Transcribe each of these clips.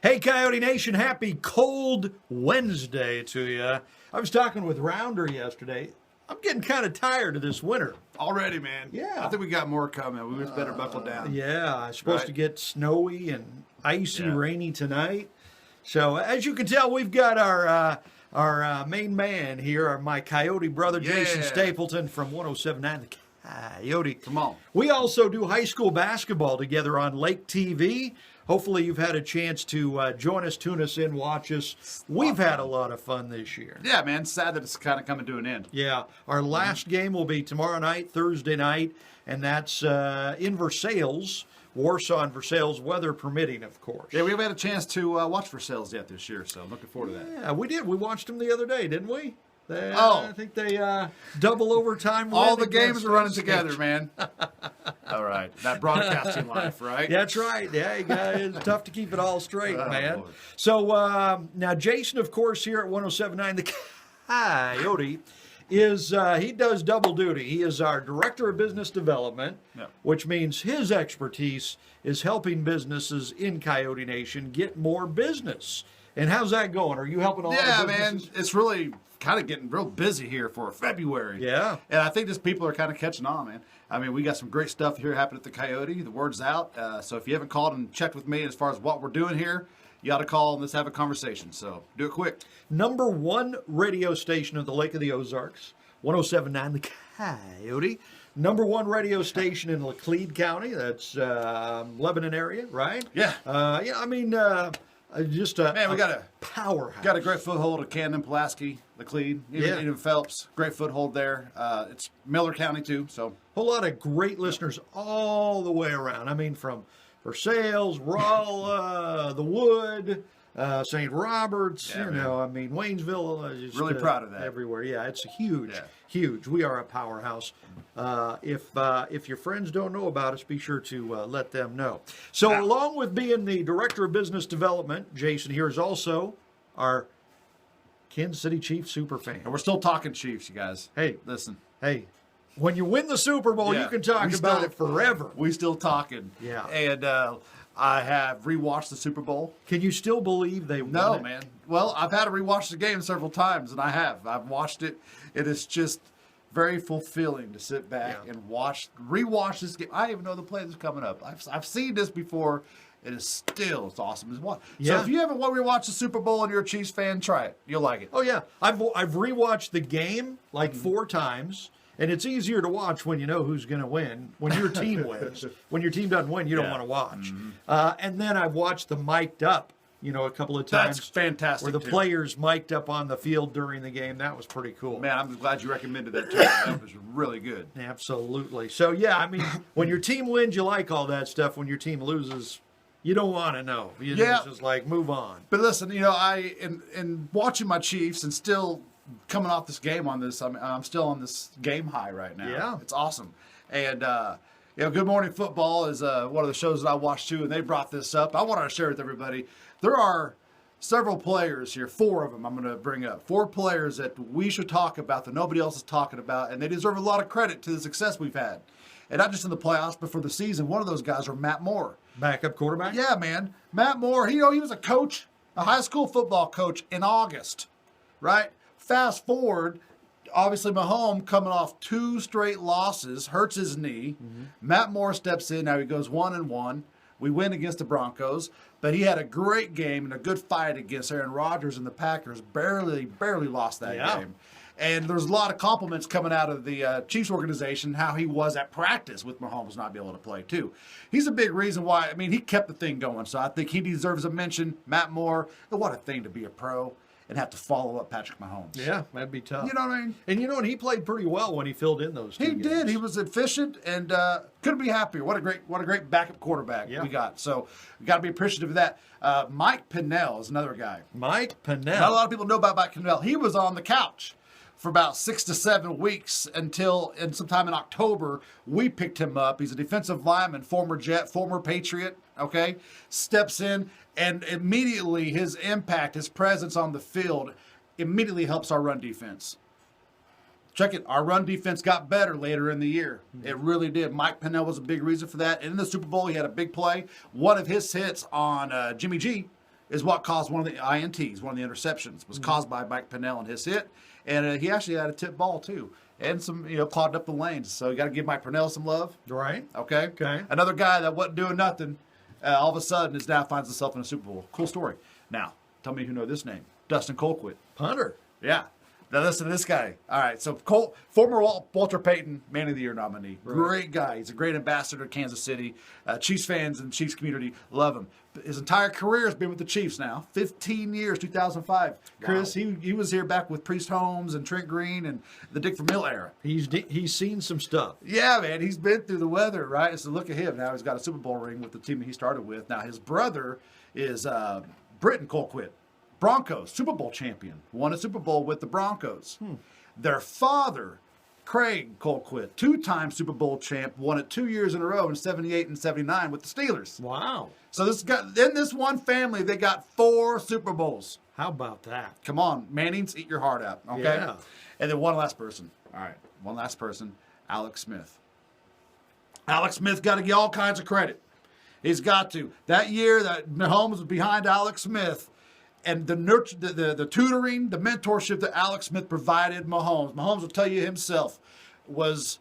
Hey, Coyote Nation, happy cold Wednesday to you. I was talking with Rounder yesterday. I'm getting kind of tired of this winter. Already, man. Yeah. I think we got more coming. We just better buckle down. Yeah, it's supposed to get snowy and icy, Yeah. rainy tonight. So, as you can tell, we've got our main man here, my Coyote brother, Jason Yeah. Stapleton from 107.9 The Coyote. Come on. We also do high school basketball together on Lake TV. Hopefully you've had a chance to join us, tune us in, watch us. We've had a lot of fun this year. Yeah, man. Sad that it's kind of coming to an end. Yeah, our last game will be tomorrow night, Thursday night, and that's in Versailles, Warsaw and Versailles, weather permitting, of course. Yeah, we haven't had a chance to watch for sales yet this year, so I'm looking forward to that. Yeah, we did. We watched them the other day, didn't we? I think they double overtime. All win the games against are running State. together, man. All right. That broadcasting life, right? That's right. Yeah, you guys, it's tough to keep it all straight, Oh, man. Lord. So now Jason, of course, here at 107.9 The Coyote is he does double duty. He is our director of business development, Yeah. which means his expertise is helping businesses in Coyote Nation get more business. And how's that going? Are you helping a lot Yeah, of man. businesses? It's really kind of getting real busy here for February. Yeah. And I think just people are kind of catching on, man. I mean, we got some great stuff here happening at the Coyote. The word's out. So if you haven't called and checked with me as far as what we're doing here, you ought to call and let's have a conversation. So do it quick. Number one radio station of the Lake of the Ozarks, 107.9 The Coyote. Number one radio station in Laclede County. That's Lebanon area, right? Yeah. I mean, just a Man, we got a powerhouse. Got a great foothold at Camden, Pulaski, Laclede, Yeah. even Phelps. Great foothold there. It's Miller County too. So whole lot of great listeners all the way around. I mean, from Versailles, Rolla, The Wood, St. Roberts, Yeah, you man. know, I mean, Waynesville. Just, Really proud of that. Everywhere. Yeah, it's huge, Yeah. huge. We are a powerhouse. If your friends don't know about us, be sure to let them know. So Now- along with being the Director of Business Development, Jason here is also our Kansas City Chiefs superfan. and we're still talking Chiefs, you guys. Hey. Listen, Hey, when you win the Super Bowl, Yeah, you can talk we about still- it forever. we still talking. Yeah. And I have rewatched the Super Bowl. Can you still believe they won No, it? man. Well, I've had to rewatch the game several times, and I have. I've watched it. It is just very fulfilling to sit back Yeah. and rewatch this game. I didn't even know the play that's coming up. I've seen this before. It is still it's awesome as well. Yeah. So if you haven't rewatched the Super Bowl and you're a Chiefs fan, try it. You'll like it. Oh yeah, I've rewatched the game like Mm-hmm. 4 times, and it's easier to watch when you know who's going to win. When your team wins, when your team doesn't win, you don't Yeah. want to watch. Mm-hmm. And then I've watched the mic'd up, a couple of times. That's fantastic. Where the too. players mic'd up on the field during the game. That was pretty cool. Man, I'm glad you recommended that too. That was really good. Absolutely. So yeah, I mean, when your team wins, you like all that stuff. When your team loses, you don't want to know. Yeah. It's just like move on. But listen, I in watching my Chiefs and still coming off this game on this, I'm still on this game high right now. Yeah. It's awesome. And Good Morning Football is one of the shows that I watch too, and they brought this up. I wanted to share with everybody. There are several players here, 4 of them I'm going to bring up. 4 players that we should talk about that nobody else is talking about, and they deserve a lot of credit to the success we've had. And not just in the playoffs, but for the season. One of those guys are Matt Moore. Backup quarterback. Yeah, man. Matt Moore, he was a coach, a high school football coach in August, right? Fast forward, obviously Mahomes coming off 2 straight losses, hurts his knee. Mm-hmm. Matt Moore steps in. Now he goes 1-1. We win against the Broncos, but he had a great game and a good fight against Aaron Rodgers and the Packers. Barely lost that Yeah. game. And there's a lot of compliments coming out of the Chiefs organization, how he was at practice with Mahomes not being able to play, too. He's a big reason why. I mean, he kept the thing going, so I think he deserves a mention. Matt Moore, what a thing to be a pro and have to follow up Patrick Mahomes. Yeah, that'd be tough. You know what I mean? And he played pretty well when he filled in those 2 He games. did. He was efficient and couldn't be happier. What a great backup quarterback Yeah. we got. So we got to be appreciative of that. Mike Pinnell is another guy. Mike Pinnell. Not a lot of people know about Mike Pinnell. He was on the couch for about 6 to 7 weeks until sometime in October, we picked him up. He's a defensive lineman, former Jet, former Patriot, okay? Steps in, and immediately his impact, his presence on the field immediately helps our run defense. Check it. Our run defense got better later in the year. It really did. Mike Pinnell was a big reason for that. And in the Super Bowl, he had a big play. One of his hits on Jimmy G is what caused one of the INTs, one of the interceptions, was caused by Mike Pennell and his hit. And he actually had a tip ball, too, and some, clogged up the lanes. So you got to give Mike Pennell some love. Right. Okay? Okay. Another guy that wasn't doing nothing, all of a sudden now finds himself in a Super Bowl. Cool story. Now, tell me who know this name. Dustin Colquitt. Punter. Yeah. Now listen to this guy. All right, so former Walter Payton Man of the Year nominee. Right. Great guy. He's a great ambassador to Kansas City. Chiefs fans and Chiefs community love him. His entire career has been with the Chiefs now. 15 years, 2005. Chris, Wow. he was here back with Priest Holmes and Trent Green and the Dick Vermeil era. He's seen some stuff. Yeah, man, he's been through the weather, right? So look at him. Now he's got a Super Bowl ring with the team he started with. Now his brother is Britton Colquitt. Broncos, Super Bowl champion, won a Super Bowl with the Broncos. Their father, Craig Colquitt, 2-time Super Bowl champ, won it 2 years in a row in 78 and 79 with the Steelers. Wow. So in this one family, they got 4 Super Bowls. How about that? Come on, Mannings, eat your heart out, okay? Yeah. And then one last person. All right, one last person, Alex Smith. Alex Smith got to get all kinds of credit. He's got to. That year that Mahomes was behind Alex Smith, and the tutoring, the mentorship that Alex Smith provided Mahomes will tell you himself, it was,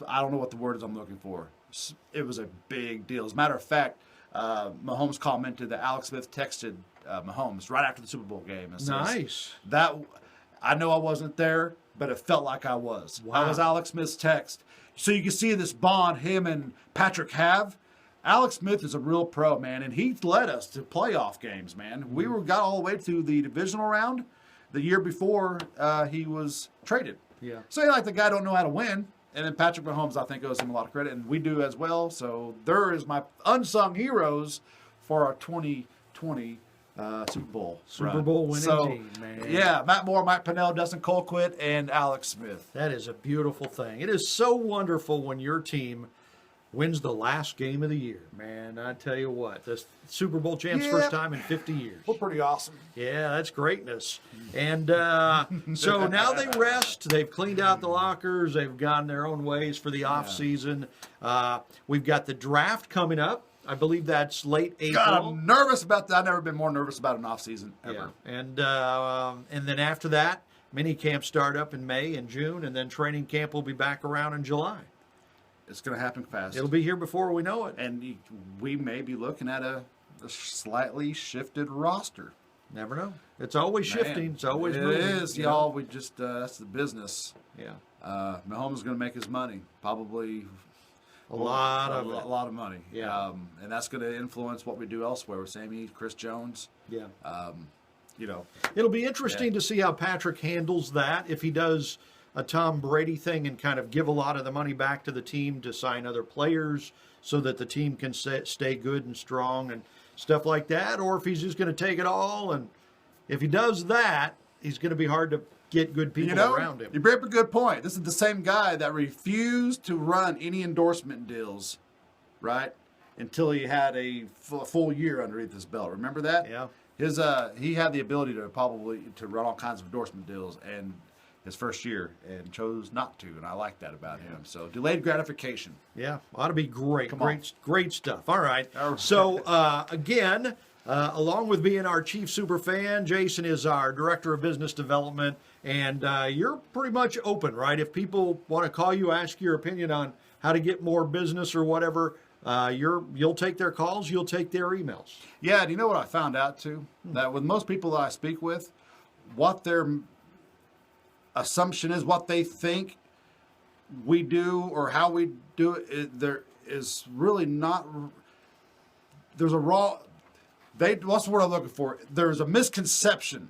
I don't know what the word is I'm looking for. It was a big deal. As a matter of fact, Mahomes commented that Alex Smith texted Mahomes right after the Super Bowl game. And says, Nice. That, I know I wasn't there, but it felt like I was. Wow. That was Alex Smith's text. So you can see this bond him and Patrick have. Alex Smith is a real pro, man, and he led us to playoff games, man. We got all the way to the divisional round the year before he was traded. Yeah. So like the guy don't know how to win, and then Patrick Mahomes, I think, owes him a lot of credit, and we do as well. So there is my unsung heroes for our 2020 Super Bowl Super run. Bowl winning So, team, man. Yeah, Matt Moore, Mike Pennell, Dustin Colquitt, and Alex Smith. That is a beautiful thing. It is so wonderful when your team wins the last game of the year, man. I tell you what, the Super Bowl champs, first time in 50 years. We're pretty awesome. Yeah, that's greatness. And so now they rest. They've cleaned out the lockers. They've gone their own ways for the off season. We've got the draft coming up. I believe that's late April. God, I'm nervous about that. I've never been more nervous about an off season ever. Yeah. And then after that, mini camp start up in May and June, and then training camp will be back around in July. It's going to happen fast. It'll be here before we know it. And we may be looking at a slightly shifted roster. Never know. It's always shifting. It's always moving. It is, y'all. We just that's the business. Yeah. Mahomes is going to make his money, probably A lot a of it. lot of money. Yeah. And that's going to influence what we do elsewhere with Sammy, Chris Jones. Yeah. It'll be interesting to see how Patrick handles that. If he does a Tom Brady thing and kind of give a lot of the money back to the team to sign other players so that the team can stay good and strong and stuff like that, or if he's just going to take it all. And if he does that, he's going to be hard to get good people around him. You bring up a good point. This is the same guy that refused to run any endorsement deals, right, until he had a full year underneath his belt. Remember that? Yeah. He had the ability to run all kinds of endorsement deals and his first year and chose not to, and I like that about him. So delayed gratification. Yeah, ought to be great. Come on. Great stuff. All right. All right. So again, along with being our chief super fan, Jason is our director of business development, and you're pretty much open, right? If people want to call you, ask your opinion on how to get more business or whatever, you'll take their calls, you'll take their emails. Yeah, and you know what I found out too? That with most people that I speak with, what their assumption is, what they think we do or how we do it, there is really not. There's a raw. What's the word I'm looking for? There's a misconception.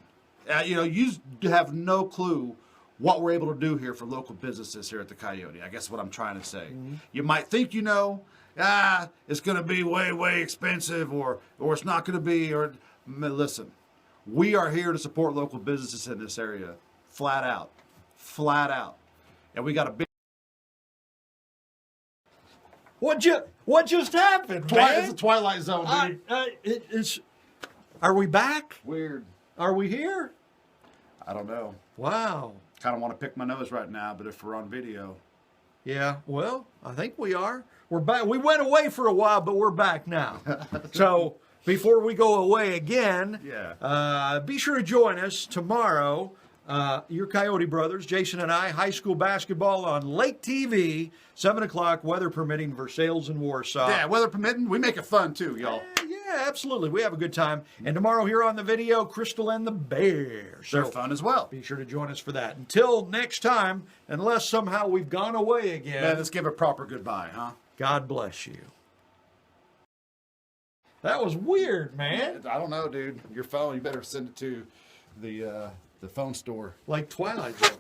You have no clue what we're able to do here for local businesses here at the Coyote. I guess what I'm trying to say. Mm-hmm. You might think it's going to be way, way expensive, or it's not going to be. Or listen, we are here to support local businesses in this area, flat out, and we got a big. What just happened, man? It's a Twilight Zone, dude. Are we back? Weird. Are we here? I don't know. Wow. Kind of want to pick my nose right now, but if we're on video. Yeah, well, I think we are. We're back. We went away for a while, but we're back now. So before we go away again, Yeah. be sure to join us tomorrow. Your Coyote brothers, Jason and I, high school basketball on Lake TV, 7 o'clock, weather permitting, Versailles and Warsaw. Yeah, weather permitting, we make it fun too, y'all. Yeah, absolutely. We have a good time. And tomorrow here on the video, Crystal and the Bear. They're fun as well. Be sure to join us for that. Until next time, unless somehow we've gone away again. Man, let's give a proper goodbye, huh? God bless you. That was weird, man. I don't know, dude. Your phone, you better send it to the phone store. Like Twilight Zone.